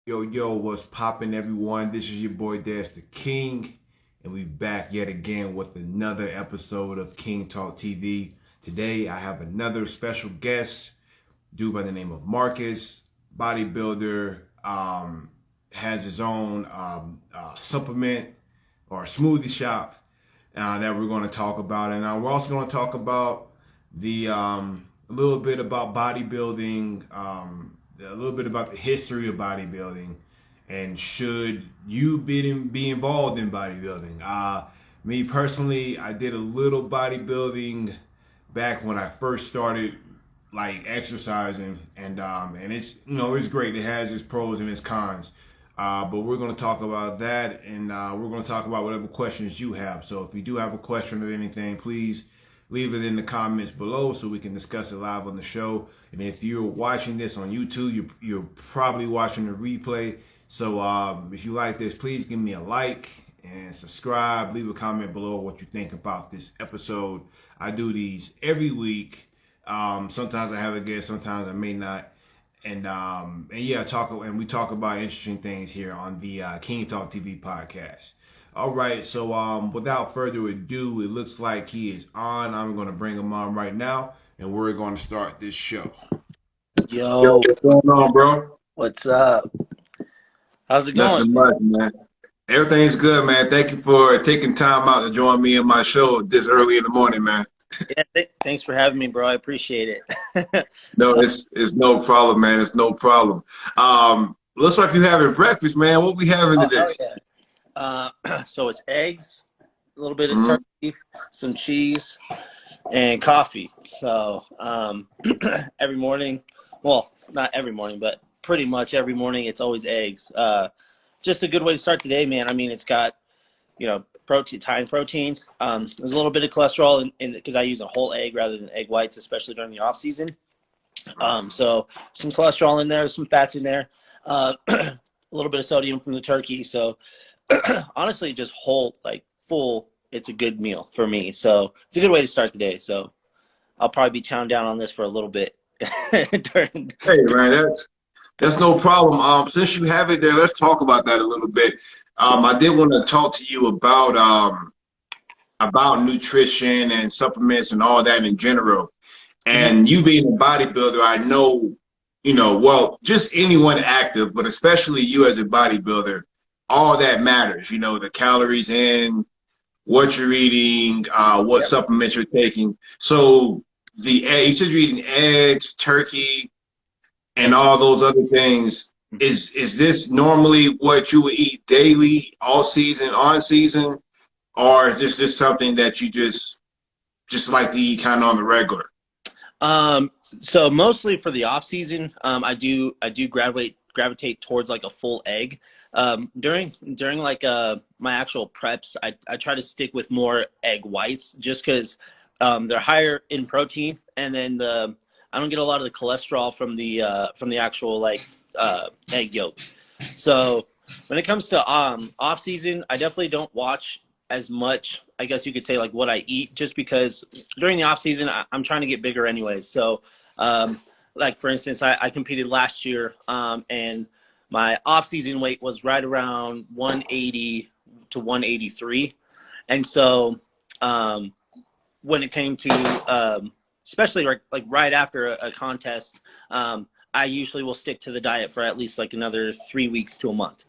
Yo, what's poppin', everyone? This is your boy Des the King, and we back yet again with another episode of King Talk TV. Today, I have another special guest, dude by the name of Marcus, bodybuilder, has his own supplement or smoothie shop that we're going to talk about, and we're also going to talk about the a little bit about bodybuilding, a little bit about the history of bodybuilding, and should you be involved in bodybuilding? Me personally, I did a little bodybuilding back when I first started like exercising, and it's it's great. It has its pros and its cons. But we're going to talk about that, and we're going to talk about whatever questions you have. So if you do have a question or anything, please leave it in the comments below so we can discuss it live on the show. And if you're watching this on YouTube, you're probably watching the replay. So if you like this, please give me a like and subscribe. Leave a comment below what you think about this episode. I do these every week. Sometimes I have a guest, sometimes I may not. And yeah, we talk about interesting things here on the King Talk TV podcast. All right, so without further ado, it looks like he is on. I'm going to bring him on right now, and we're going to start this show. Yo, Yo, what's going on, bro? what's up? How's it going? Nothing much, man. Everything's good, man. Thank you for taking time out to join me in my show this early in the morning, man. Yeah, thanks for having me, bro. I appreciate it. No, it's no problem, man. It's no problem. Looks like you having breakfast, man. What we having Oh, today? hell yeah. So it's eggs, a little bit of Mm-hmm. turkey, some cheese, and coffee. So every morning, well, not every morning, but pretty much every morning, it's always eggs. Just a good way to start the day, man. I mean, it's got, protein, high in protein. There's a little bit of cholesterol in because I use a whole egg rather than egg whites, especially during the off season. So some cholesterol in there, some fats in there, a little bit of sodium from the turkey. So honestly, just whole, like full, it's a good meal for me. So it's a good way to start the day. So I'll probably be chowing down on this for a little bit. during, Hey, man, that's no problem. Since you have it there, let's talk about that a little bit. I did want to talk to you about nutrition and supplements and all that in general. And you being a bodybuilder, I know, well, just anyone active, but especially you as a bodybuilder, all that matters. The calories in, what you're eating, what Yep. supplements you're taking. So you said you're eating eggs, turkey, and Eggs. all those other things. Is this normally what you would eat daily, all season, on season, or is this just something that you just like to eat kind of on the regular? So mostly for the off season, I do gravitate towards like a full egg. During like my actual preps, I try to stick with more egg whites just because they're higher in protein, and then I don't get a lot of the cholesterol from the actual like egg yolk. So when it comes to off season, I definitely don't watch as much, I guess you could say, like what I eat, just because during the off season I'm trying to get bigger anyways. So like for instance, I competed last year, and my off season weight was right around 180 to 183. And so when it came to especially like right after a contest, I usually will stick to the diet for at least like another 3 weeks to a month.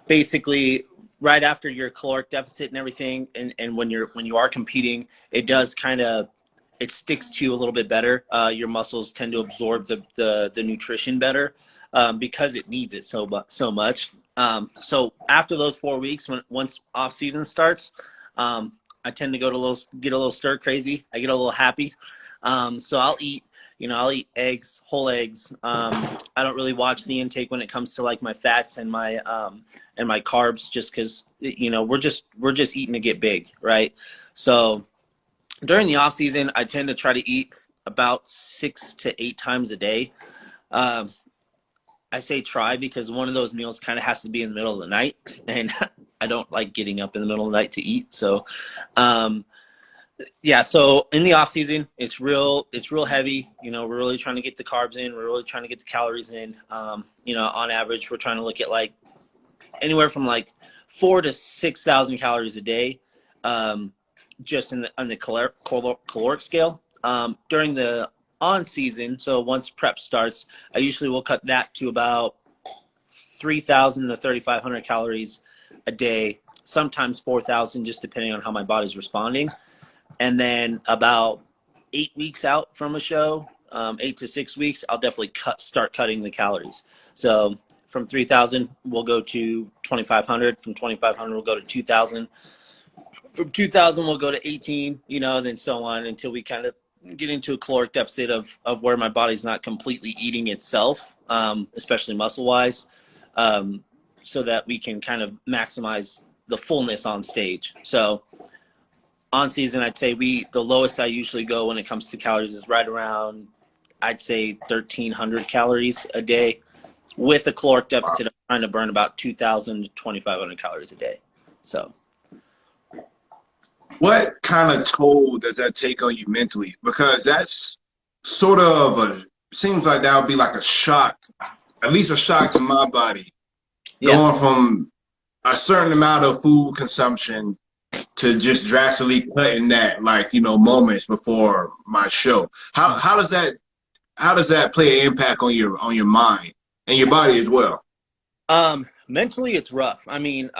Basically, right after your caloric deficit and everything, and when you are competing, it sticks to you a little bit better. Your muscles tend to absorb the nutrition better, because it needs it so much. So after those 4 weeks, once off season starts, I tend to get a little stir crazy. I get a little happy. So I'll eat eggs, whole eggs. I don't really watch the intake when it comes to like my fats and my carbs, just because we're just eating to get big, right? So during the off season, I tend to try to eat about 6 to 8 times a day. Um, I say try because one of those meals kind of has to be in the middle of the night, and I don't like getting up in the middle of the night to eat. So, um, Yeah, so in the off season, it's real heavy. You know, we're really trying to get the carbs in. We're really trying to get the calories in. You know, on average, we're trying to look at like anywhere from like 4 to 6,000 calories a day, just in on the caloric scale. During the on season, so once prep starts, I usually will cut that to about 3,000 to 3,500 calories a day, sometimes 4,000, just depending on how my body's responding. And then about 8 weeks out from a show, 8 to 6 weeks, I'll definitely start cutting the calories. So from 3,000, we'll go to 2,500. From 2,500, we'll go to 2,000. From 2,000, we'll go to 18, you know, then so on until we kind of get into a caloric deficit of where my body's not completely eating itself, especially muscle-wise, so that we can kind of maximize the fullness on stage. So on season, I'd say the lowest I usually go when it comes to calories is right around, I'd say 1,300 calories a day. With a caloric deficit, I'm trying to burn about 2,000 to 2,500 calories a day. So What kind of toll does that take on you mentally? Because that's sort of seems like that would be like a shock, at least a shock to my body, yeah. going from a certain amount of food consumption to just drastically cutting that, like, you know, moments before my show. How does that play an impact on your mind and your body as well? Mentally, it's rough. I mean,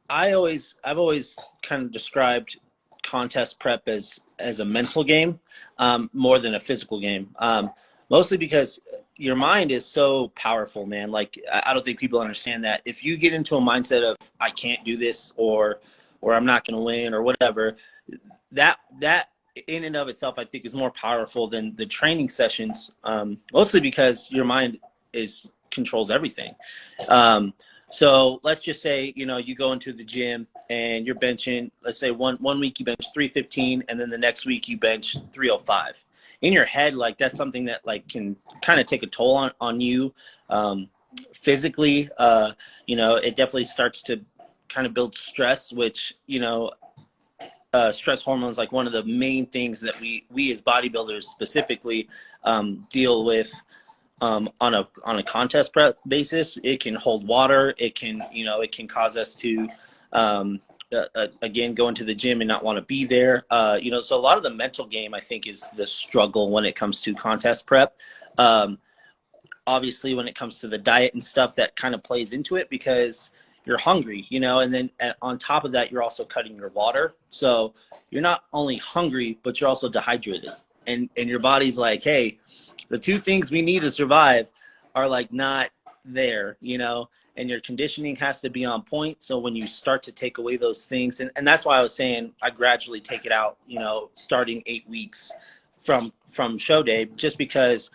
I've always kind of described contest prep as a mental game, more than a physical game. Mostly because your mind is so powerful, man. Like I don't think people understand that. If you get into a mindset of I can't do this or I'm not going to win or whatever, that in and of itself, I think, is more powerful than the training sessions. Mostly because your mind is controls everything. So let's just say, you know, you go into the gym and you're benching, let's say one week you bench 315 and then the next week you bench 305. In your head, like that's something that like can kind of take a toll on you, physically. You know, it definitely starts to kind of build stress, which, you know, stress hormones, like one of the main things that we as bodybuilders specifically deal with, on a contest prep basis. It can hold water. It can, you know, it can cause us to, again, go into the gym and not want to be there. You know, so a lot of the mental game, I think, is the struggle when it comes to contest prep. Obviously, when it comes to the diet and stuff, that kind of plays into it because you're hungry, you know, and then on top of that, you're also cutting your water. So you're not only hungry, but you're also dehydrated. And your body's like, hey, the two things we need to survive are like not there, you know, and your conditioning has to be on point. So when you start to take away those things, and that's why I was saying I gradually take it out, you know, starting 8 weeks from show day, just because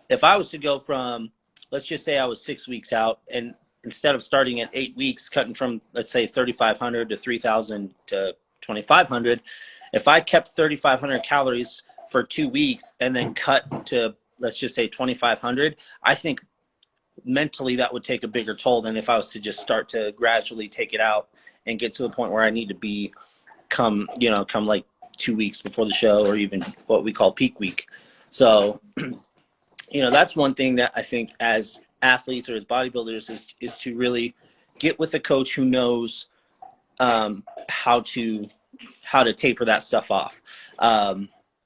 if I was to go from, let's just say I was 6 weeks out, and instead of starting at 8 weeks, cutting from, let's say, 3,500 to 3,000 to 2,500, if I kept 3,500 calories for 2 weeks and then cut to, let's just say, 2,500, I think mentally that would take a bigger toll than if I was to just start to gradually take it out and get to the point where I need to be come like 2 weeks before the show, or even what we call peak week. So, you know, that's one thing that I think as athletes or as bodybuilders is to really get with a coach who knows how to taper that stuff off.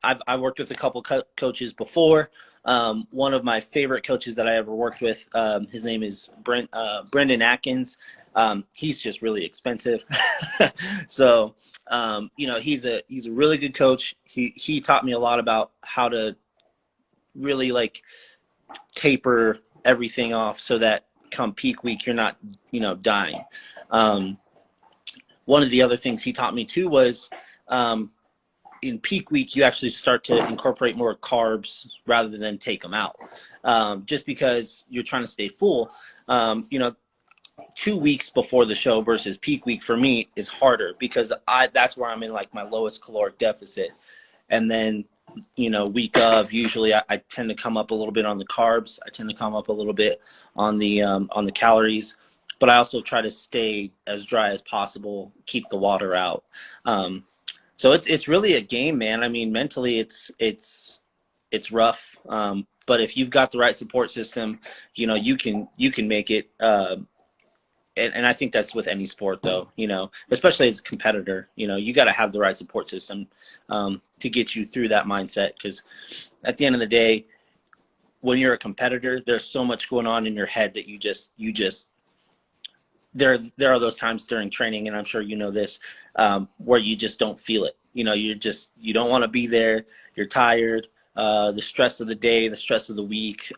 I've worked with a couple coaches before. One of my favorite coaches that I ever worked with, his name is Brendan Atkins. He's just really expensive. So, you know, he's a really good coach. He taught me a lot about how to really like taper everything off so that come peak week, you're not, you know, dying. One of the other things he taught me too was, in peak week, you actually start to incorporate more carbs rather than take them out, just because you're trying to stay full. You know, 2 weeks before the show versus peak week for me is harder because that's where I'm in like my lowest caloric deficit. And then, you know, week of, usually I tend to come up a little bit on the carbs. I tend to come up a little bit on the calories, but I also try to stay as dry as possible, keep the water out. So it's really a game, man. I mean, mentally it's rough. But if you've got the right support system, you can make it. And I think that's with any sport, though. Especially as a competitor, you got to have the right support system to get you through that mindset. Because at the end of the day, when you're a competitor, there's so much going on in your head that you just there are those times during training, and I'm sure you know this, where you just don't feel it. You don't want to be there. You're tired. The stress of the day, the stress of the week,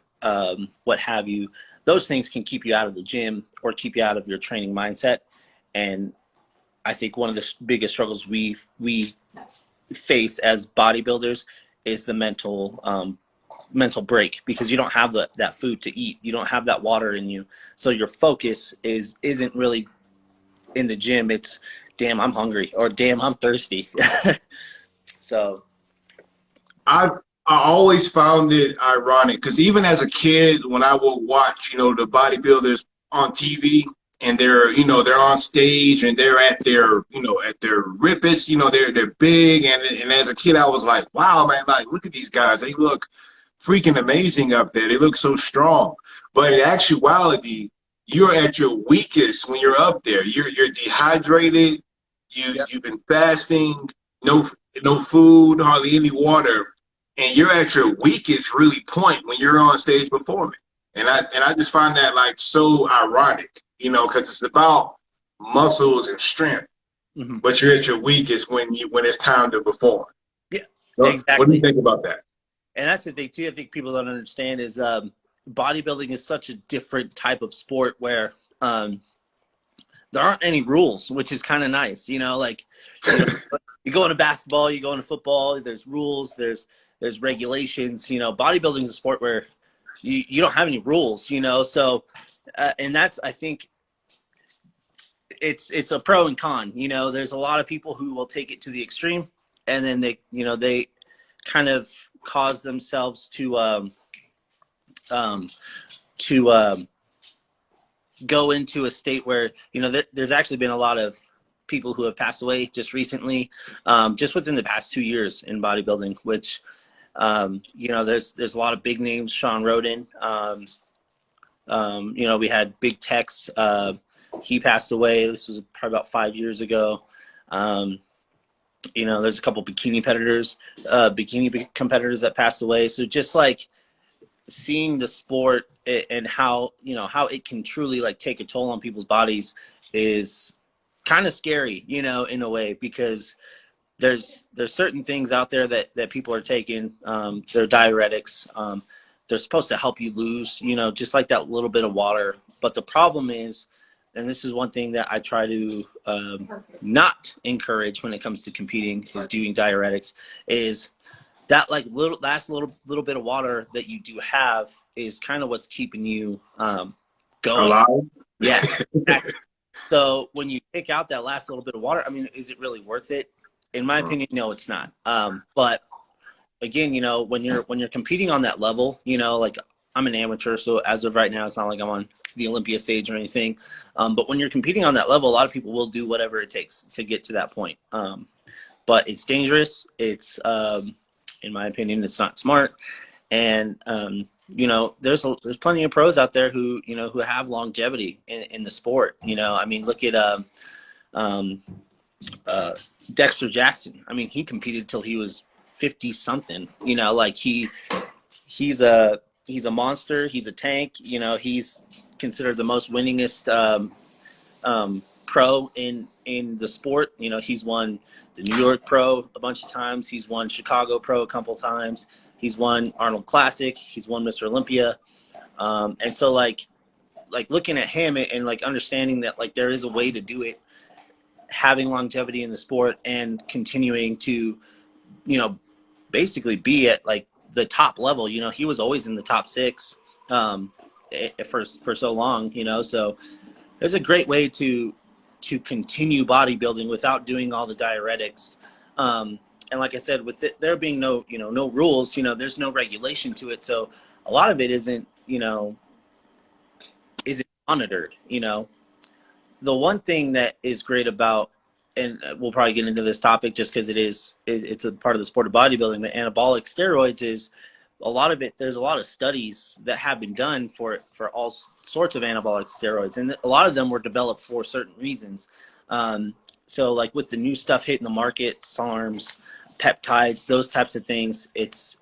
what have you. Those things can keep you out of the gym or keep you out of your training mindset. And I think one of the biggest struggles we face as bodybuilders is the mental break, because you don't have that food to eat. You don't have that water in you. So your focus isn't really in the gym. It's, damn, I'm hungry, or damn, I'm thirsty. So I always found it ironic because even as a kid, when I would watch, the bodybuilders on TV and they're on stage and they're at their rippest, they're big. And as a kid, I was like, wow, man, like, look at these guys. They look freaking amazing up there. They look so strong. But in actuality, you're at your weakest when you're up there. You're dehydrated. yep. You've been fasting, no food, hardly any water, and you're at your weakest really point when you're on stage performing. And I just find that like so ironic, because it's about muscles and strength, Mm-hmm. but you're at your weakest when it's time to perform. Yeah, What do you exactly. think about that? And that's the thing too. I think people don't understand is bodybuilding is such a different type of sport where there aren't any rules, which is kind of nice. Like you go into basketball, you go into football. There's rules. There's regulations. Bodybuilding is a sport where you don't have any rules. So and that's, I think, it's a pro and con. There's a lot of people who will take it to the extreme, and then they kind of cause themselves to go into a state where there's actually been a lot of people who have passed away just recently, just within the past 2 years in bodybuilding, which there's a lot of big names. Sean Roden, we had Big Tex, he passed away. This was probably about 5 years ago. There's a couple bikini competitors that passed away. So just like seeing the sport and how it can truly like take a toll on people's bodies is kind of scary, in a way, because there's certain things out there that people are taking. They're diuretics. They're supposed to help you lose, just like that little bit of water. But the problem is, and this is one thing that I try to not encourage when it comes to competing, is doing diuretics, is that like little bit of water that you do have is kind of what's keeping you going. Alive? Yeah. Exactly. So when you take out that last little bit of water, I mean, is it really worth it? In my opinion, no, it's not. But again, when you're competing on that level, like I'm an amateur, so as of right now, it's not like I'm on the Olympia stage or anything. But when you're competing on that level, a lot of people will do whatever it takes to get to that point. But it's dangerous. It's in my opinion, it's not smart. And there's plenty of pros out there who have longevity in the sport. I mean, look at Dexter Jackson. I mean, he competed till he was 50 something. Like he's a monster. He's a tank. He's considered the most winningest pro in the sport. He's won the New York Pro a bunch of times. He's won Chicago Pro a couple times. He's won Arnold Classic. He's won Mr. Olympia. And so like looking at him and like understanding that like there is a way to do it, having longevity in the sport and continuing to, basically be at like the top level. He was always in the top 6 for so long, so there's a great way to continue bodybuilding without doing all the diuretics. And like I said, with there being no rules, there's no regulation to it. So a lot of it isn't monitored. The one thing that is great about and we'll probably get into this topic just because it's a part of the sport of bodybuilding, but anabolic steroids is a lot of it. There's a lot of studies that have been done for all sorts of anabolic steroids, and a lot of them were developed for certain reasons. So like with the new stuff hitting the market, SARMs, peptides, those types of things, it's,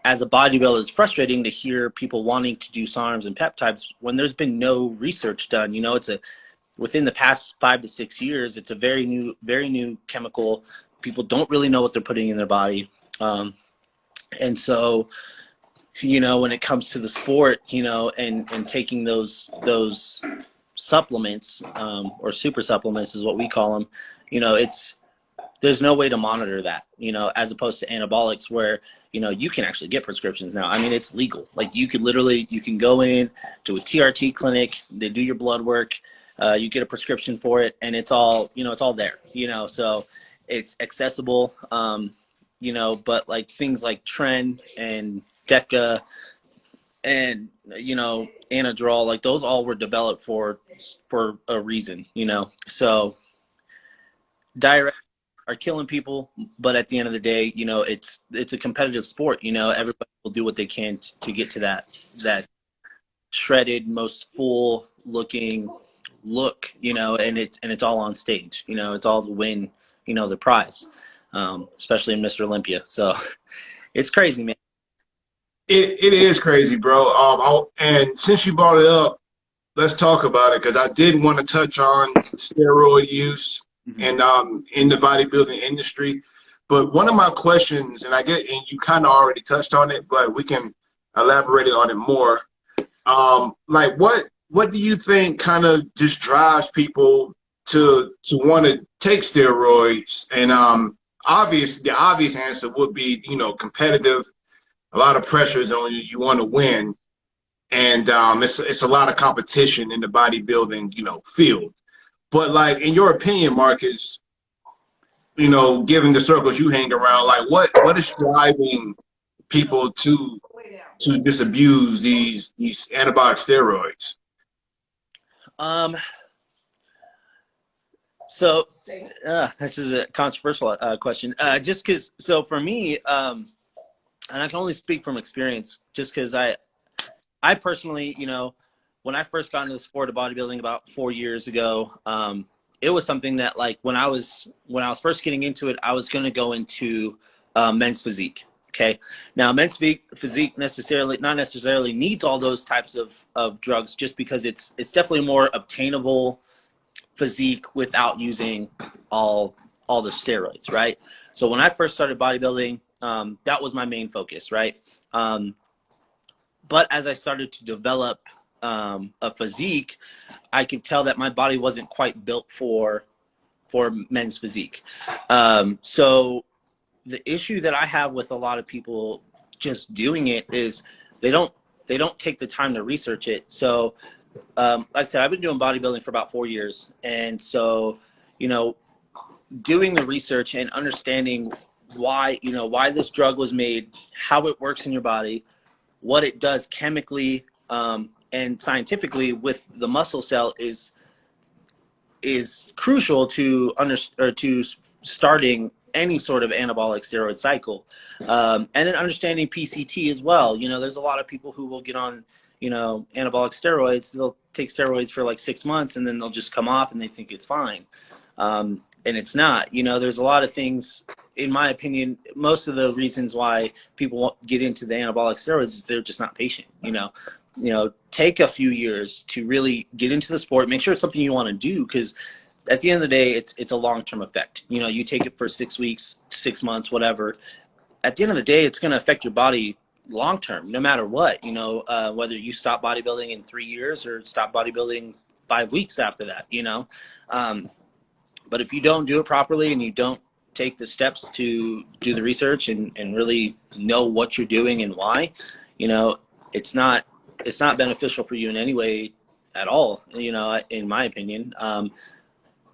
as a bodybuilder, it's frustrating to hear people wanting to do SARMs and peptides when there's been no research done. It's within the past 5 to 6 years, it's a very new chemical. People don't really know what they're putting in their body. And so, when it comes to the sport, and taking those supplements, or super supplements is what we call them, there's no way to monitor that, as opposed to anabolics where, you can actually get prescriptions now. I mean, it's legal. Like you can go in to a TRT clinic, they do your blood work, you get a prescription for it, and it's all there, so it's accessible, but like things like Tren and Deca and, Anadrol, like those all were developed for a reason, so diuretics are killing people, but at the end of the day, it's a competitive sport. Everybody will do what they can to get to that shredded, most full looking look, and it's all on stage. It's all to win, the prize, especially in Mr. Olympia. So it's crazy, man. It is crazy, bro. And since you brought it up, let's talk about it because I did want to touch on steroid use and in the bodybuilding industry. But one of my questions, and you kind of already touched on it, but we can elaborate on it more. Like what do you think kind of just drives people to want to take steroids? And the obvious answer would be, competitive. A lot of pressures on you. You want to win, and it's a lot of competition in the bodybuilding, field. But like, in your opinion, Marcus, given the circles you hang around, like what is driving people to disabuse these anabolic steroids? So this is a controversial question. Just because, so for me, and I can only speak from experience, just because I personally, when I first got into the sport of bodybuilding about 4 years ago, it was something that, like, when I was first getting into it, I was going to go into men's physique. Okay. Now, men's physique not necessarily needs all those types of drugs, just because it's definitely more obtainable physique without using all the steroids, right? So when I first started bodybuilding, that was my main focus, right? But as I started to develop a physique, I could tell that my body wasn't quite built for men's physique. So the issue that I have with a lot of people just doing it is they don't take the time to research it. So like I said, I've been doing bodybuilding for about 4 years, and so doing the research and understanding why this drug was made, how it works in your body, what it does chemically and scientifically with the muscle cell is crucial to starting any sort of anabolic steroid cycle, and then understanding PCT as well. There's a lot of people who will get on anabolic steroids. They'll take steroids for like 6 months and then they'll just come off and they think it's fine, and it's not. There's a lot of things. In my opinion, most of the reasons why people won't get into the anabolic steroids is they're just not patient. Take a few years to really get into the sport. Make sure it's something you want to do, because at the end of the day, it's a long-term effect. You take it for 6 weeks, 6 months, whatever. At the end of the day, it's going to affect your body long-term, no matter what. Whether you stop bodybuilding in 3 years or stop bodybuilding 5 weeks after that. But if you don't do it properly and you don't take the steps to do the research and really know what you're doing and why, it's not beneficial for you in any way at all, in my opinion.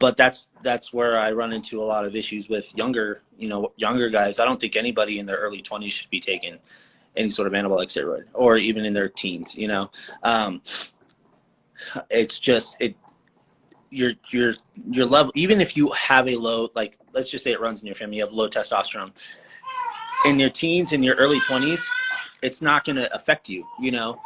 But that's where I run into a lot of issues with younger guys. I don't think anybody in their early 20s should be taking any sort of anabolic steroid, or even in their teens. It's just your level, even if you have a low, like let's just say it runs in your family, you have low testosterone in your teens, in your early 20s, it's not going to affect you. You know,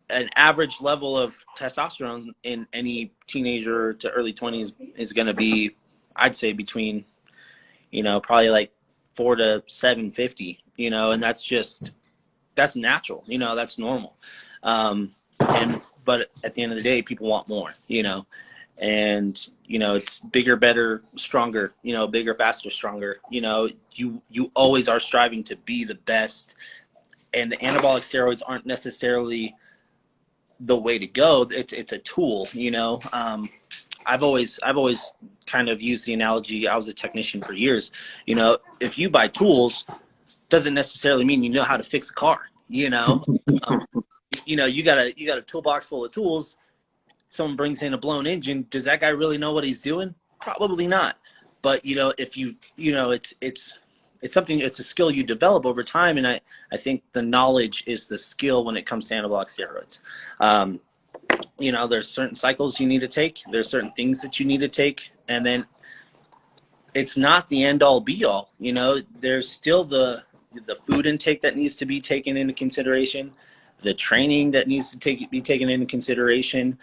an average level of testosterone in any teenager to early 20s is going to be, I'd say, between, you know, probably like 4 to 750, you know, and that's natural, you know, that's normal. But at the end of the day, people want more, you know, and, you know, it's bigger, better, stronger, you know, bigger, faster, stronger, you know, you always are striving to be the best, and the anabolic steroids aren't necessarily the way to go. It's a tool, you know. I've always kind of used the analogy. I was a technician for years. You know, if you buy tools, doesn't necessarily mean you know how to fix a car. You know, you know, you got a toolbox full of tools. Someone brings in a blown engine. Does that guy really know what he's doing? Probably not. But you know, if you know, it's something. It's a skill you develop over time, and I think the knowledge is the skill when it comes to anabolic steroids. You know, there's certain cycles you need to take. There's certain things that you need to take, and then it's not the end all be all. You know, there's still the food intake that needs to be taken into consideration, the training that needs to be taken into consideration,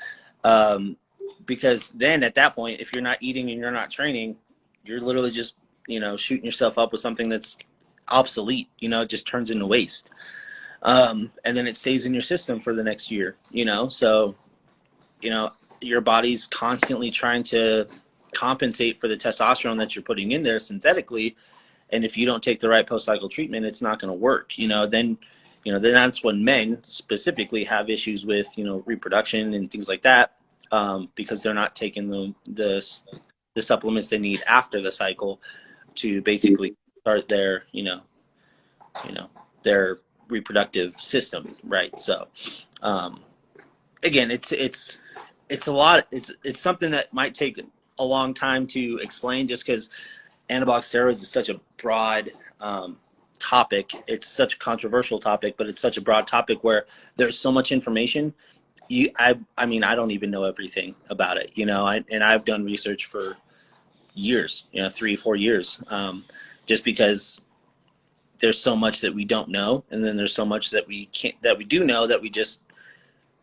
because then at that point, if you're not eating and you're not training, you're literally just, you know, shooting yourself up with something that's obsolete. You know, it just turns into waste, and then it stays in your system for the next year. You know, so you know your body's constantly trying to compensate for the testosterone that you're putting in there synthetically, and if you don't take the right post-cycle treatment, it's not going to work. You know, then that's when men specifically have issues with, you know, reproduction and things like that, because they're not taking the supplements they need after the cycle to basically start their their reproductive system, right? So again, it's a lot. It's something that might take a long time to explain, just because anabolic steroids is such a broad topic. It's such a controversial topic, but it's such a broad topic where there's so much information. I mean, I don't even know everything about it, you know. And I've done research for years, you know, 3-4 years, just because there's so much that we don't know, and then there's so much that we do know, that we just,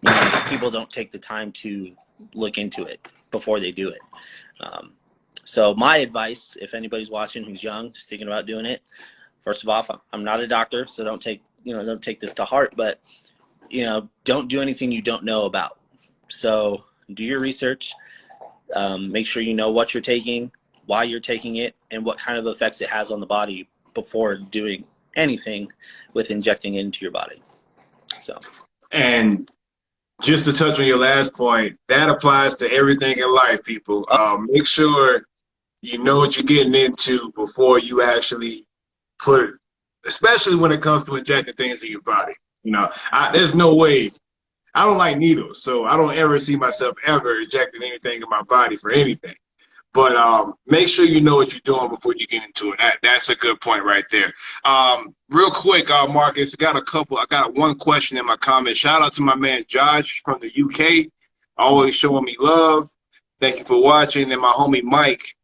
you know, people don't take the time to look into it before they do it. So my advice, if anybody's watching who's young, just thinking about doing it, first of all, I'm not a doctor, so don't take this to heart, but, you know, don't do anything you don't know about. So do your research, make sure you know what you're taking, why you're taking it, and what kind of effects it has on the body before doing anything with injecting it into your body. So, And just to touch on your last point, that applies to everything in life, people. Make sure you know what you're getting into before you actually put, especially when it comes to injecting things in your body. You know, there's no way. I don't like needles, so I don't ever see myself ever injecting anything in my body for anything. But make sure you know what you're doing before you get into it. That's a good point right there. Real quick, Marcus, I got one question in my comments. Shout out to my man Josh from the UK, always showing me love. Thank you for watching. And my homie Mike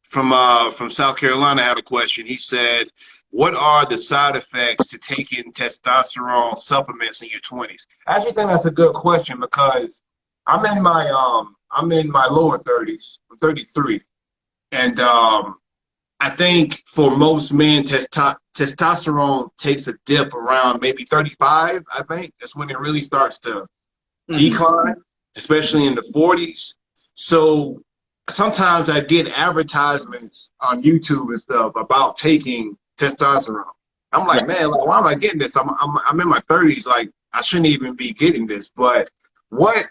from South Carolina had a question. He said, "What are the side effects to taking testosterone supplements in your 20s?" I actually think that's a good question, because I'm in my lower 30s. I'm 33, and I think for most men, testosterone takes a dip around maybe 35. I think that's when it really starts to decline, especially in the 40s. So sometimes I get advertisements on YouTube and stuff about taking testosterone. I'm like, man, like, why am I getting this? I'm in my 30s. Like, I shouldn't even be getting this. But what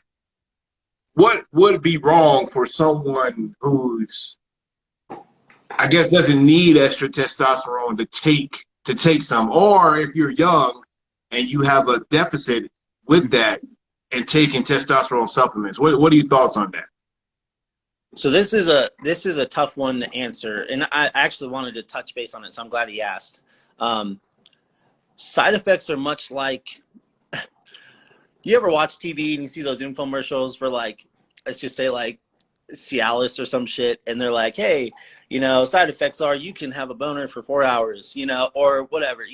would be wrong for someone who's, I guess, doesn't need extra testosterone to take some, or if you're young and you have a deficit with that and taking testosterone supplements? What are your thoughts on that? So this is a tough one to answer, and I actually wanted to touch base on it, so I'm glad he asked. Side effects are much like, you ever watch TV and you see those infomercials for like let's just say like Cialis or some shit, and they're like, hey, side effects are you can have a boner for 4 hours, or whatever.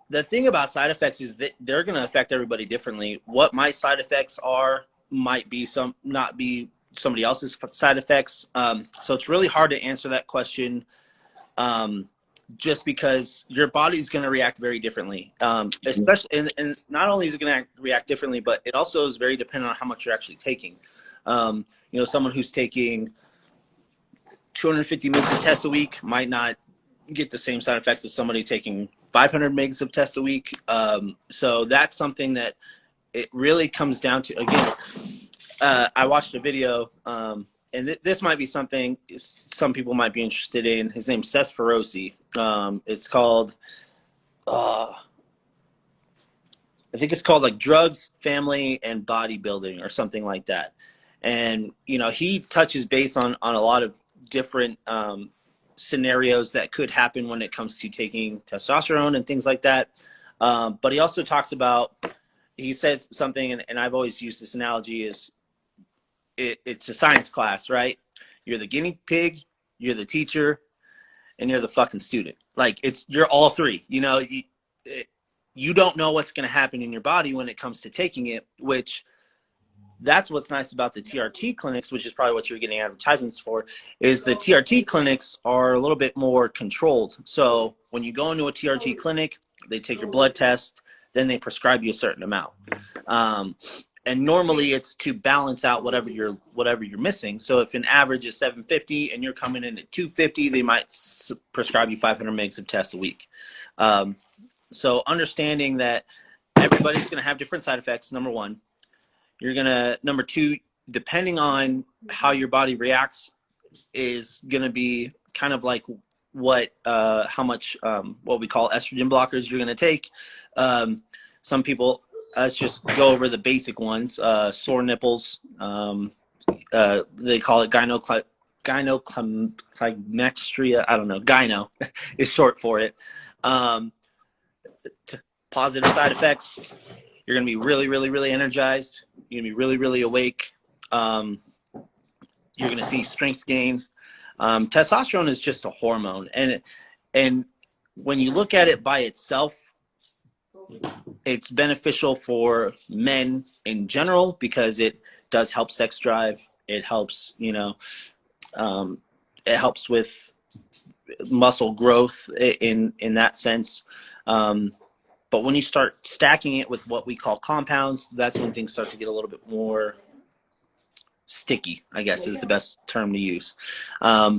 The thing about side effects is that they're going to affect everybody differently. What my side effects are might be not be somebody else's side effects. So it's really hard to answer that question, just because your body's going to react very differently. Especially, and not only is it going to react differently, but it also is very dependent on how much you're actually taking. Someone who's taking 250 mgs of test a week might not get the same side effects as somebody taking 500 megs of test a week. So that's something that it really comes down to. Again, I watched a video, and this might be something some people might be interested in. His name's Seth Ferosi. It's called, I think it's called like Drugs, Family, and Bodybuilding or something like that. And, he touches base on a lot of different scenarios that could happen when it comes to taking testosterone and things like that. But he also talks about, he says something, and I've always used this analogy, is it's a science class, right? You're the guinea pig, you're the teacher, and you're the fucking student. Like, you're all three. You don't know what's going to happen in your body when it comes to taking it, which that's what's nice about the TRT clinics, which is probably what you're getting advertisements for, is the TRT clinics are a little bit more controlled. So when you go into a TRT clinic, they take your blood test, then they prescribe you a certain amount. And normally it's to balance out whatever you're missing. So if an average is 750 and you're coming in at 250, they might prescribe you 500 mgs of test a week. So understanding that everybody's going to have different side effects, number one. Number two, depending on how your body reacts, is going to be kind of like how much, what we call estrogen blockers you're going to take. Some people, let's just go over the basic ones. Sore nipples, they call it gynoclymextria. I don't know. Gyno is short for it. Positive side effects. You're going to be really, really, really energized. You're going to be really, really awake. You're going to see strength gain. Testosterone is just a hormone. And when you look at it by itself, it's beneficial for men in general because it does help sex drive. It helps, it helps with muscle growth in that sense. But when you start stacking it with what we call compounds, that's when things start to get a little bit more sticky, I guess is the best term to use.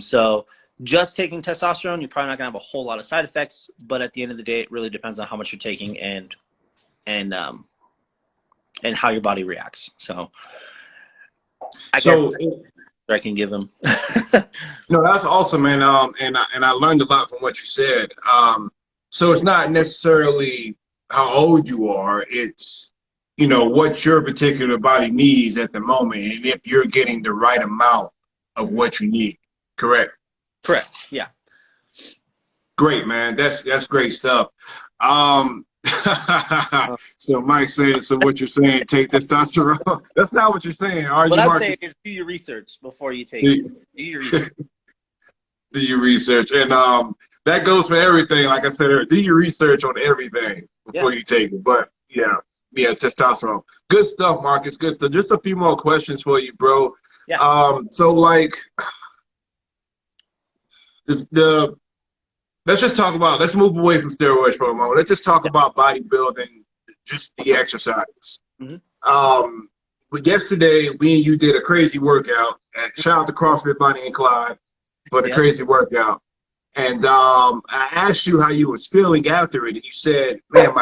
So just taking testosterone, you're probably not going to have a whole lot of side effects. But at the end of the day, it really depends on how much you're taking and how your body reacts. So I guess I can give them. No, that's awesome, man. And I learned a lot from what you said. So it's not necessarily how old you are. It's, what your particular body needs at the moment, and if you're getting the right amount of what you need. Correct? Correct. Yeah. Great, man. That's great stuff. So Mike saying, so what you're saying, take testosterone. That's not what you're saying, are you, What I'm Marcus? saying is do your research before you take it. Do your research. Do your research. And that goes for everything. Like I said, do your research on everything before you take it. But yeah, testosterone. Good stuff, Marcus. Good stuff. Just a few more questions for you, bro. Yeah. So like let's move away from steroids for a moment. Let's just talk about bodybuilding, just the exercises. But yesterday, me and you did a crazy workout. And shout out to CrossFit Bonnie and Clyde for the crazy workout. And I asked you how you was feeling after it, and you said, "Man,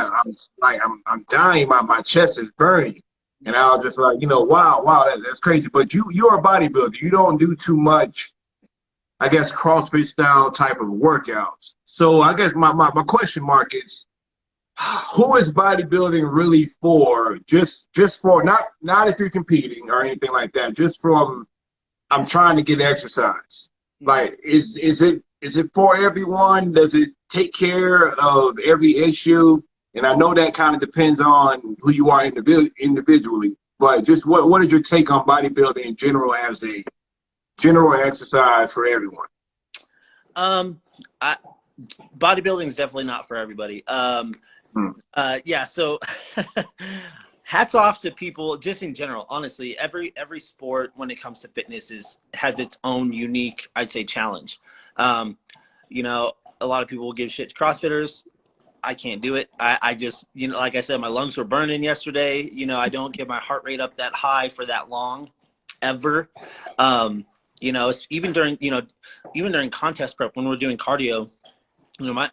I'm dying. My chest is burning." And I was just like, wow, that's crazy. But you're a bodybuilder. You don't do too much, I guess, CrossFit style type of workouts. So I guess my question mark is, who is bodybuilding really for? Just for not if you're competing or anything like that. Just from I'm trying to get exercise. Like is it for everyone? Does it take care of every issue? And I know that kind of depends on who you are individually. But just what is your take on bodybuilding in general as a general exercise for everyone? I, bodybuilding is definitely not for everybody. Hmm. Yeah, so hats off to people just in general. Honestly, every sport when it comes to fitness has its own unique, I'd say, challenge. Um, you know, a lot of people will give shit to CrossFitters. I can't do it. I just, like I said, my lungs were burning yesterday. I don't get my heart rate up that high for that long, ever. It's even during contest prep when we're doing cardio,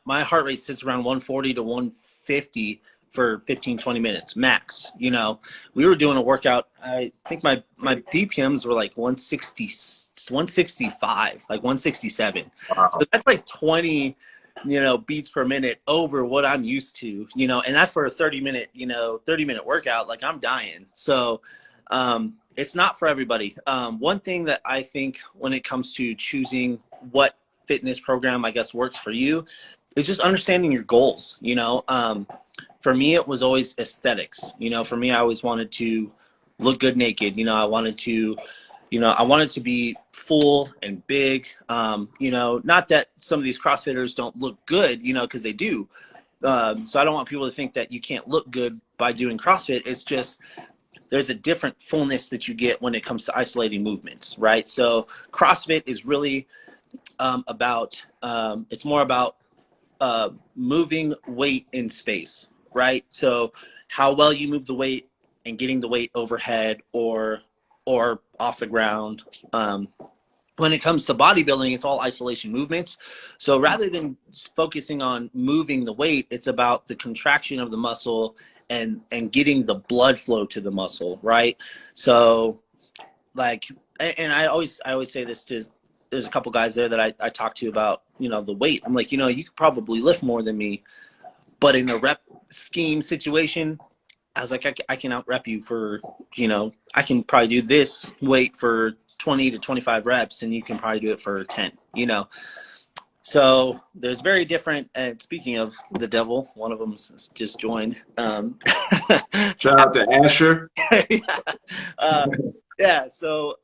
my heart rate sits around 140 to 150 for 15, 20 minutes max. We were doing a workout. I think my BPMs were like 160, 165, like 167. So Wow. that's like 20, beats per minute over what I'm used to, and that's for a 30-minute workout. Like, I'm dying. So, it's not for everybody. One thing that I think when it comes to choosing what fitness program, I guess, works for you is just understanding your goals. For me, it was always aesthetics. For me, I always wanted to look good naked. I wanted to be full and big. Not that some of these CrossFitters don't look good, because they do. So I don't want people to think that you can't look good by doing CrossFit. It's just there's a different fullness that you get when it comes to isolating movements, right? So CrossFit is really it's more about moving weight in space, right? So how well you move the weight and getting the weight overhead or off the ground. When it comes to bodybuilding, it's all isolation movements. So rather than focusing on moving the weight, it's about the contraction of the muscle and getting the blood flow to the muscle, right? So, like, and I always say this to, there's a couple guys there that I talk to about, the weight. I'm like, you could probably lift more than me, but in a rep scheme situation, I was like, I can out rep you for, I can probably do this weight for 20 to 25 reps and you can probably do it for 10, So there's very different. And speaking of the devil, one of them's just joined. Shout out to Asher. Yeah. Uh, yeah. So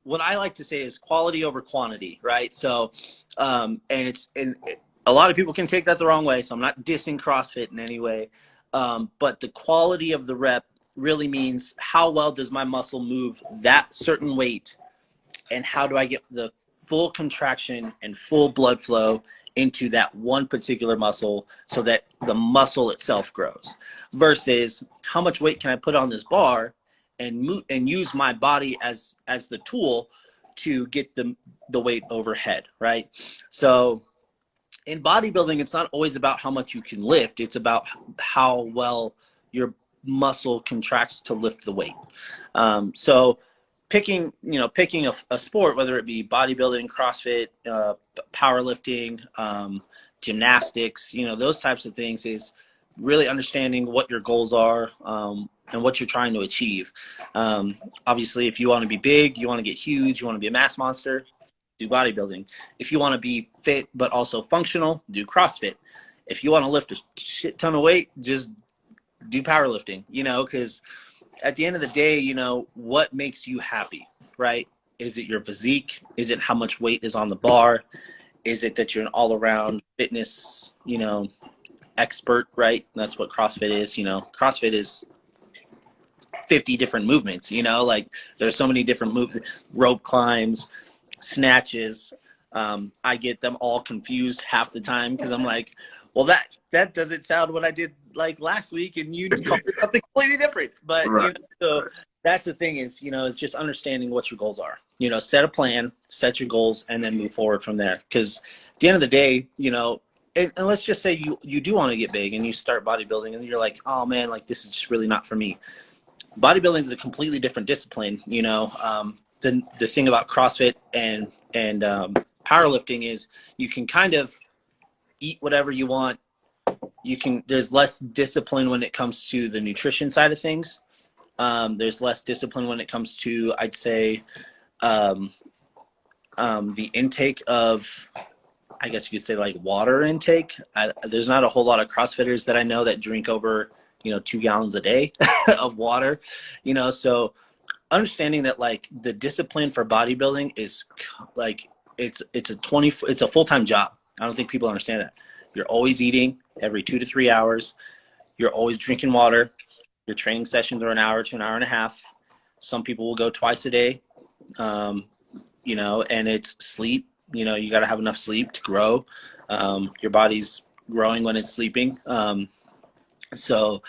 what I like to say is quality over quantity, right? So, a lot of people can take that the wrong way. So I'm not dissing CrossFit in any way. But the quality of the rep really means how well does my muscle move that certain weight, and how do I get the full contraction and full blood flow into that one particular muscle so that the muscle itself grows, versus how much weight can I put on this bar and move and use my body as the tool to get the weight overhead, right? So in bodybuilding, it's not always about how much you can lift. It's about how well your muscle contracts to lift the weight. So picking a sport, whether it be bodybuilding, CrossFit, powerlifting, gymnastics, those types of things, is really understanding what your goals are, and what you're trying to achieve. Obviously, if you want to be big, you want to get huge, you want to be a mass monster, do bodybuilding. If you want to be fit but also functional, do CrossFit. If you want to lift a shit ton of weight, just do powerlifting, because at the end of the day, what makes you happy, right? Is it your physique? Is it how much weight is on the bar? Is it that you're an all-around fitness, expert, right? That's what CrossFit is. CrossFit is 50 different movements, like there's so many different rope climbs, snatches. I get them all confused half the time because I'm like, well, that doesn't sound what I did like last week, and you called it something completely different. But Right. so that's the thing is, is just understanding what your goals are. Set a plan, set your goals, and then move forward from there. Because at the end of the day, and let's just say you do want to get big and you start bodybuilding and you're like, oh man, like this is just really not for me. Bodybuilding is a completely different discipline. The thing about CrossFit and powerlifting is you can kind of eat whatever you want. There's less discipline when it comes to the nutrition side of things. There's less discipline when it comes to, I'd say, the intake of, I guess you could say, like water intake. There's not a whole lot of CrossFitters that I know that drink over 2 gallons a day of water, so understanding that like the discipline for bodybuilding is like, it's a full-time job. I don't think people understand that. You're always eating every 2 to 3 hours. You're always drinking water. Your training sessions are an hour to an hour and a half. Some people will go twice a day. And it's sleep. You got to have enough sleep to grow. Your body's growing when it's sleeping. So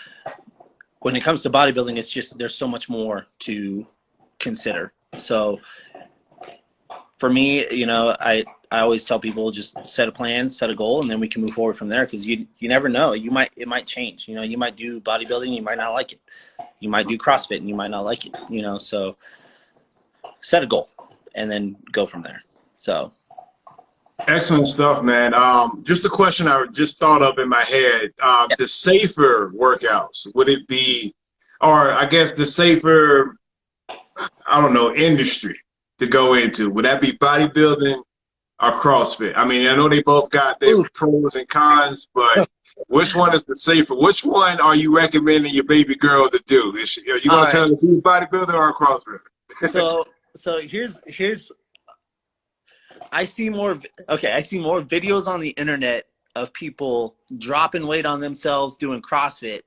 when it comes to bodybuilding, it's just, there's so much more to consider. So for me, I always tell people, just set a plan, set a goal, and then we can move forward from there. Because you never know. It might change. You might do bodybuilding, and you might not like it. You might do CrossFit, and you might not like it. So set a goal and then go from there. So Excellent stuff, man. Just a question I just thought of in my head. The safer workouts, would it be, or I guess the safer, I don't know, industry to go into? Would that be bodybuilding or CrossFit? I mean, I know they both got their pros and cons, but which one is the safer? Which one are you recommending your baby girl to do? Are you going to tell her to do bodybuilding or CrossFit? So here's I see more videos on the internet of people dropping weight on themselves doing CrossFit,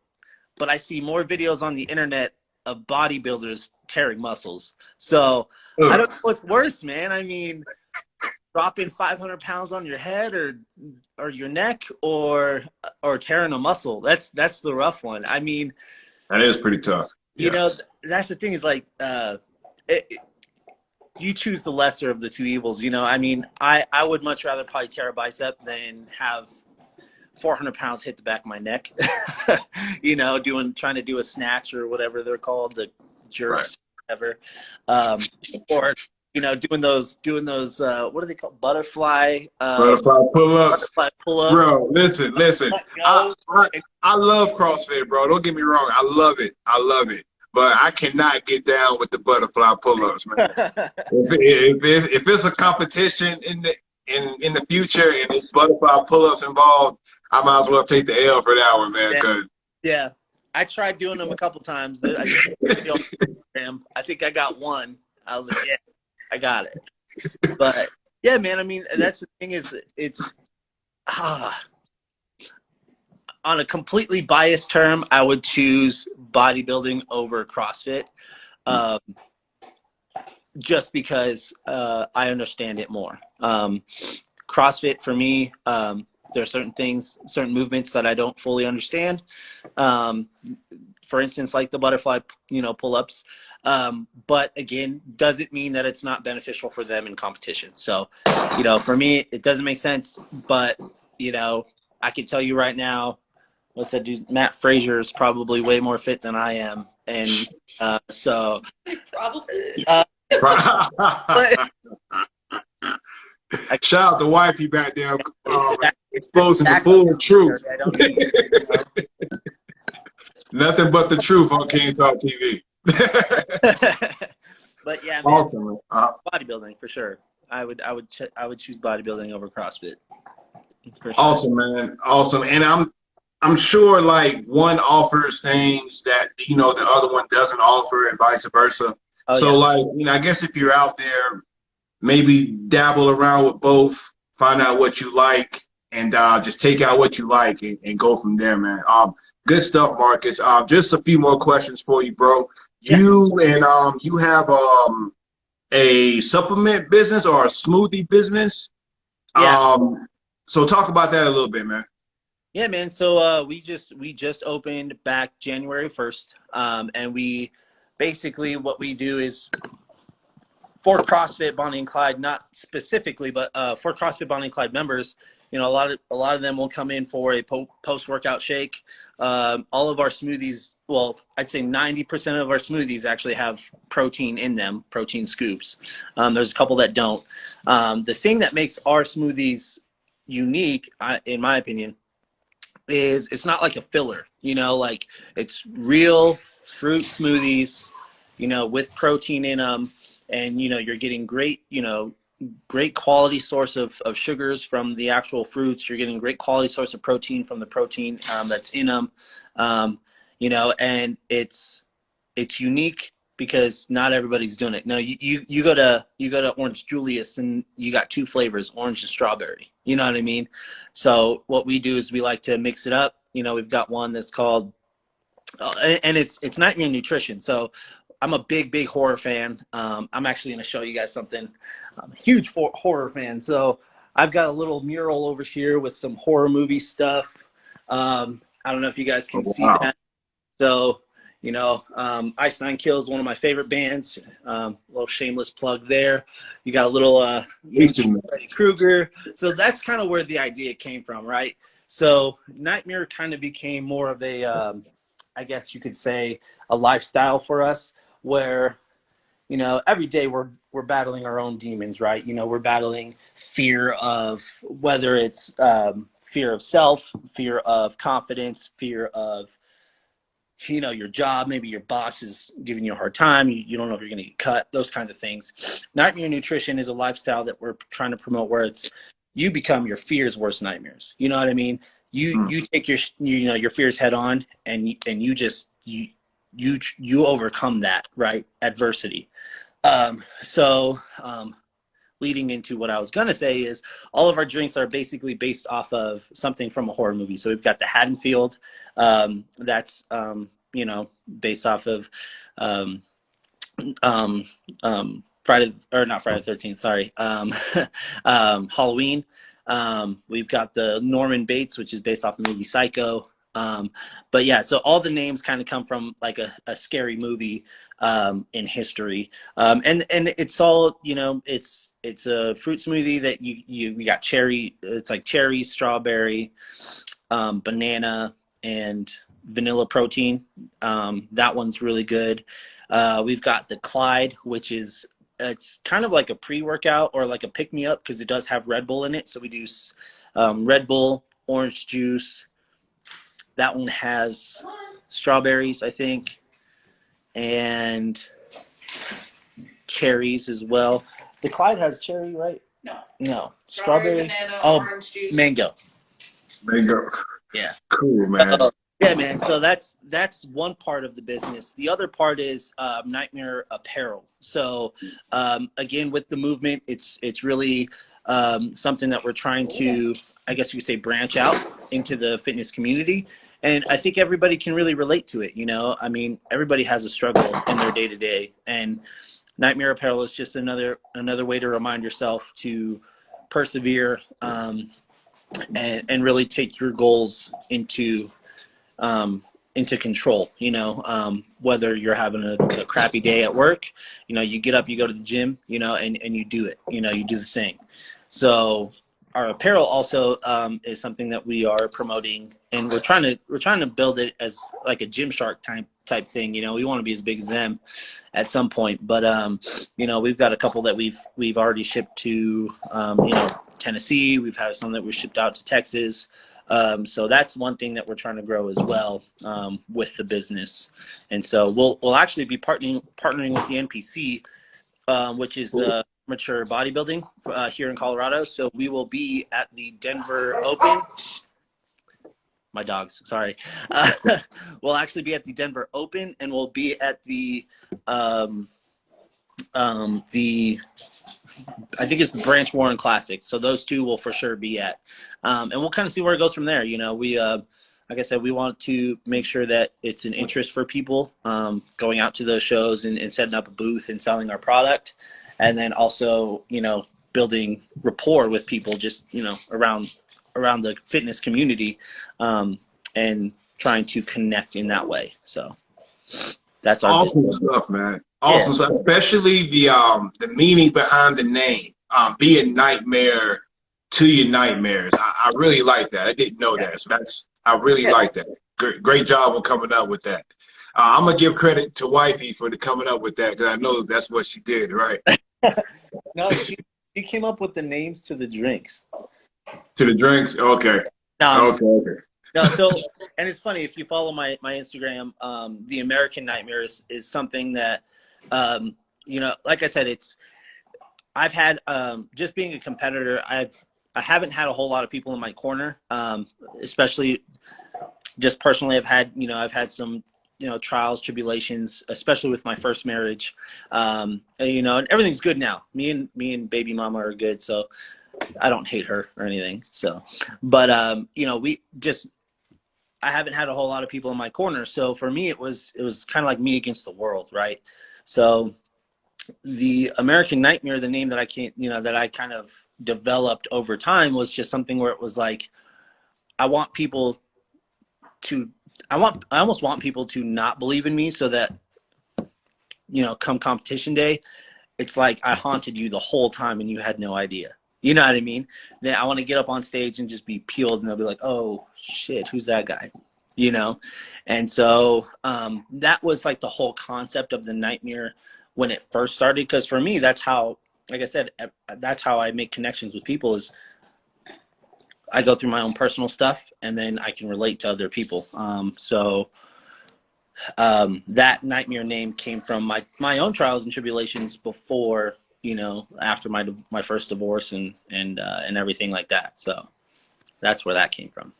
but I see more videos on the internet of bodybuilders tearing muscles. So I don't know what's worse, man. I mean, dropping 500 pounds on your head or your neck, or tearing a muscle. That's the rough one. I mean, that is pretty tough. That's the thing, is like, you choose the lesser of the two evils. I mean, I would much rather probably tear a bicep than have 400 pounds hit the back of my neck, trying to do a snatch or whatever they're called, the jerks, whatever. Or, doing those, what are they called? Butterfly pull-ups. Butterfly pull-ups. Bro, listen. I love CrossFit, bro. Don't get me wrong. I love it. But I cannot get down with the butterfly pull-ups, man. if it's a competition in the future and it's butterfly pull-ups involved, I might as well take the L for that one, man. Yeah. I tried doing them a couple times. I think I got one. I was like, yeah, I got it. But yeah, man, I mean, that's the thing, is it's on a completely biased term, I would choose bodybuilding over CrossFit, just because I understand it more. CrossFit, for me, there are certain movements that I don't fully understand. For instance, like the butterfly, pull-ups. But again, doesn't mean that it's not beneficial for them in competition. So, for me, it doesn't make sense. But, I can tell you right now, what's that dude? Matt Frazier is probably way more fit than I am. And so. Probably. Shout out to wifey back there, exposing the full truth. Nothing but the truth on King Talk TV. But yeah, man, awesome. Bodybuilding for sure. I would choose bodybuilding over CrossFit. For sure. Awesome, man. Awesome. And I'm sure like one offers things that the other one doesn't offer, and vice versa. Like, I guess if you're out there, maybe dabble around with both, find out what you like, and just take out what you like and go from there, man. Good stuff, Marcus. Just a few more questions for you, bro. You have a supplement business or a smoothie business. So talk about that a little bit, man. Yeah, man. So we just opened back January 1st, and we basically, what we do is, for CrossFit Bonnie and Clyde, not specifically, but for CrossFit Bonnie and Clyde members, a lot of them will come in for a post-workout shake. All of our smoothies, well, I'd say 90% of our smoothies actually have protein in them, protein scoops. There's a couple that don't. The thing that makes our smoothies unique, in my opinion, is it's not like a filler. Like, it's real fruit smoothies, with protein in them. And, you're getting great quality source of sugars from the actual fruits. You're getting great quality source of protein from the protein that's in them. you know, and it's unique because not everybody's doing it. No, you go to Orange Julius and you got two flavors, orange and strawberry. You know what I mean? So what we do is we like to mix it up. You know, we've got one that's called, and it's Nightmare Nutrition. So I'm a big horror fan. I'm actually going to show you guys something. I'm a huge horror fan. So I've got a little mural over here with some horror movie stuff. I don't know if you guys can see Wow. that. So, you know, Ice Nine Kills is one of my favorite bands. Little shameless plug there. You got a little Freddy Krueger. So that's kind of where the idea came from, right? So Nightmare kind of became more of a, I guess you could say, a lifestyle for us, where, you know, every day we're battling our own demons, right? You know, we're battling fear of, whether it's fear of self, fear of confidence, fear of, you know, your job, maybe your boss is giving you a hard time, you don't know if you're going to get cut, those kinds of things. Nightmare Nutrition is a lifestyle that we're trying to promote, where it's, you become your fear's worst nightmares. You know what I mean? You take your, you know, your fears head on, and you just you overcome that, right? Adversity. So leading into what I was going to say is, all of our drinks are basically based off of something from a horror movie. So we've got the Haddonfield, that's, you know, based off of Friday, or not Friday the 13th, sorry, Halloween. We've got the Norman Bates, which is based off the movie Psycho. But yeah, so all the names kind of come from like a scary movie in history. And it's all, you know, it's a fruit smoothie that you got cherry, it's like cherry, strawberry, banana, and vanilla protein. That one's really good. We've got the Clyde, which is, it's kind of like a pre-workout or like a pick-me-up, because it does have Red Bull in it. So we do Red Bull, orange juice. That one has strawberries, I think, and cherries as well. The Clyde has cherry, right? No. Strawberry, banana, orange juice. Mango. Mango. Yeah. Cool, man. Yeah, man. So that's one part of the business. The other part is Nightmare Apparel. So again, with the movement, it's really something that we're trying to, I guess you could say, branch out into the fitness community. And I think everybody can really relate to it. You know, I mean, everybody has a struggle in their day to day, and Nightmare Apparel is just another way to remind yourself to persevere, and really take your goals into control. You know, whether you're having a crappy day at work, you know, you get up, you go to the gym, you know, and you do it. You know, you do the thing. So our apparel also is something that we are promoting, and we're trying to build it as like a Gymshark type thing. You know, we want to be as big as them at some point. But you know, we've got a couple that we've already shipped to, you know, Tennessee. We've had some that we shipped out to Texas. So that's one thing that we're trying to grow as well, with the business. And so we'll actually be partnering with the NPC, which is the Amateur Bodybuilding here in Colorado. So we will be at the Denver Open. My dogs, sorry. We'll actually be at the Denver Open, and we'll be at the I think it's the Branch Warren Classic. So those two will for sure be at, and we'll kind of see where it goes from there. You know, we, like I said, we want to make sure that it's an interest for people, going out to those shows and setting up a booth and selling our product. And then also, you know, building rapport with people just, you know, around the fitness community, and trying to connect in that way. So that's our awesome business stuff, man. Awesome Yeah. stuff, especially the meaning behind the name. Be a nightmare to your nightmares. I really like that. I didn't know that. So I really like that. Great job on coming up with that. I'm gonna give credit to Wifey for coming up with that, because I know that's what she did, right? No, she came up with the names to the drinks. To the drinks? Okay. No, Okay. no, so, and it's funny, if you follow my Instagram, the American Nightmare is something that, you know, like I said, I've had, just being a competitor, I haven't had a whole lot of people in my corner, especially just personally, I've had some, trials, tribulations, especially with my first marriage. And everything's good now. Me and baby mama are good. So I don't hate her or anything. So, but, I haven't had a whole lot of people in my corner. So for me, it was kind of like me against the world. Right. So the American Nightmare, the name that I kind of developed over time, was just something where it was like, I almost want people to not believe in me, so that, come competition day, it's like I haunted you the whole time and you had no idea. You know what I mean? Then I want to get up on stage and just be peeled, and they'll be like, oh shit, who's that guy? And so that was like the whole concept of the Nightmare when it first started. Because for me, that's how, like I said, that's how I make connections with people, is I go through my own personal stuff, and then I can relate to other people. That Nightmare name came from my own trials and tribulations before, after my first divorce and everything like that. So that's where that came from.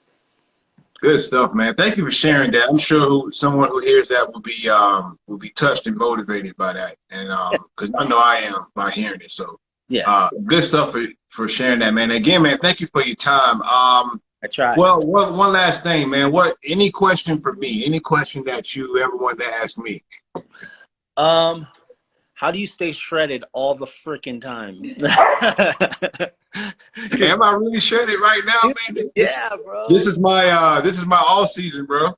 Good stuff, man. Thank you for sharing that. I'm sure someone who hears that will be touched and motivated by that, and because I know I am by hearing it. So yeah, good stuff for sharing that, man. Again, man, thank you for your time. I tried. Well, one last thing, man. Any question for me? Any question that you ever wanted to ask me? How do you stay shredded all the freaking time? Am I really shredded right now, man? Yeah, bro. This is my all season, bro.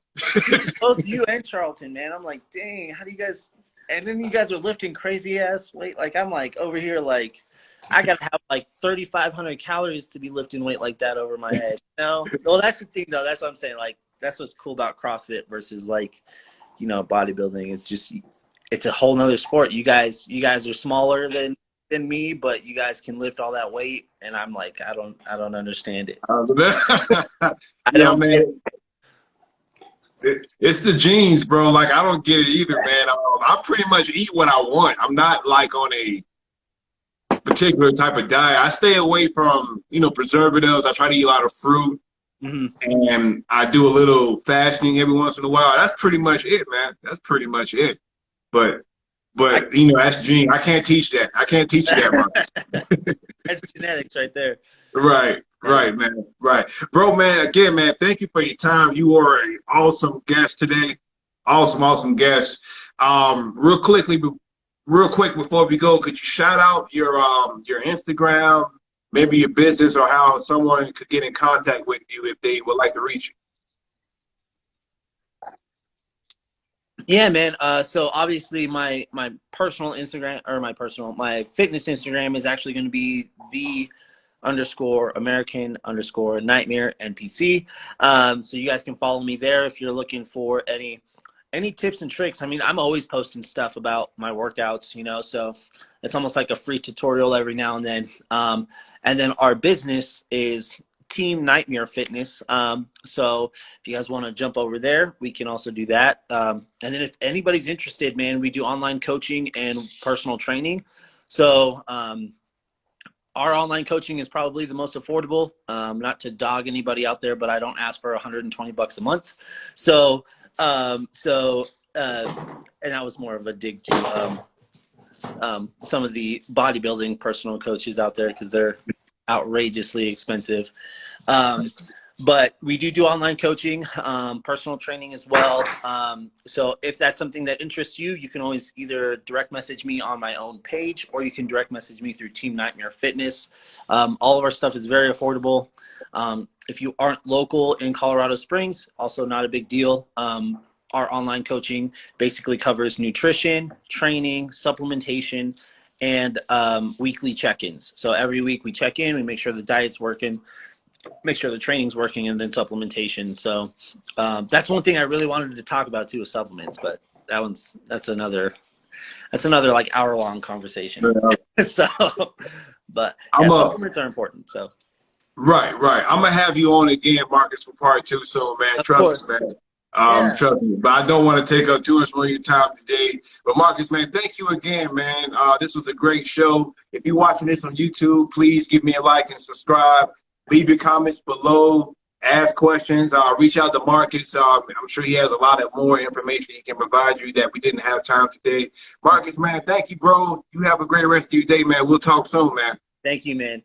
Both you and Charlton, man. I'm like, dang, how do you guys? And then you guys are lifting crazy ass weight. Like, I'm like over here, like I gotta have like 3,500 calories to be lifting weight like that over my head. Well, that's the thing, though. That's what I'm saying. Like, that's what's cool about CrossFit versus like, bodybuilding. It's just, it's a whole nother sport. You guys are smaller than me, but you guys can lift all that weight, and I'm like, I don't understand it. Man, it's the genes, bro. Like, I don't get it either, man. I pretty much eat what I want. I'm not like on a particular type of diet. I stay away from, preservatives. I try to eat a lot of fruit, and I do a little fasting every once in a while. That's pretty much it, man. That's pretty much it. But that's gene. I can't teach that. I can't teach that, bro. That's genetics right there. Right, man. Right. Bro, man, again, man, thank you for your time. You are an awesome guest today. Awesome guest. Real quick before we go, could you shout out your Instagram, maybe your business, or how someone could get in contact with you if they would like to reach you? Yeah, man. So obviously my personal Instagram, or my fitness Instagram, is actually going to be _American_Nightmare NPC. So you guys can follow me there if you're looking for any tips and tricks. I mean, I'm always posting stuff about my workouts, so it's almost like a free tutorial every now and then. And then our business is Team Nightmare Fitness. So if you guys want to jump over there, we can also do that. And then if anybody's interested, man, we do online coaching and personal training. So our online coaching is probably the most affordable. Not to dog anybody out there, but I don't ask for $120 a month. So and that was more of a dig to some of the bodybuilding personal coaches out there, because they're outrageously expensive. But we do online coaching, personal training as well. So if that's something that interests you, you can always either direct message me on my own page, or you can direct message me through Team Nightmare Fitness. All of our stuff is very affordable. If you aren't local in Colorado Springs, also not a big deal. Our online coaching basically covers nutrition, training, supplementation, and weekly check-ins. So every week we check in, we make sure the diet's working, make sure the training's working, and then supplementation. So that's one thing I really wanted to talk about too, is supplements, but that's another like hour-long conversation. So, but supplements are important. So. Right. I'm gonna have you on again, Marcus, for part 2 soon, man. Trust me, man. Trust me. But I don't want to take up too much more of your time today. But Marcus, man, thank you again, man. This was a great show. If you're watching this on YouTube, please give me a like and subscribe. Leave your comments below. ask questions. Reach out to Marcus. I'm sure he has a lot of more information he can provide you that we didn't have time today. Marcus, man, thank you, bro. You have a great rest of your day, man. We'll talk soon, man. Thank you, man.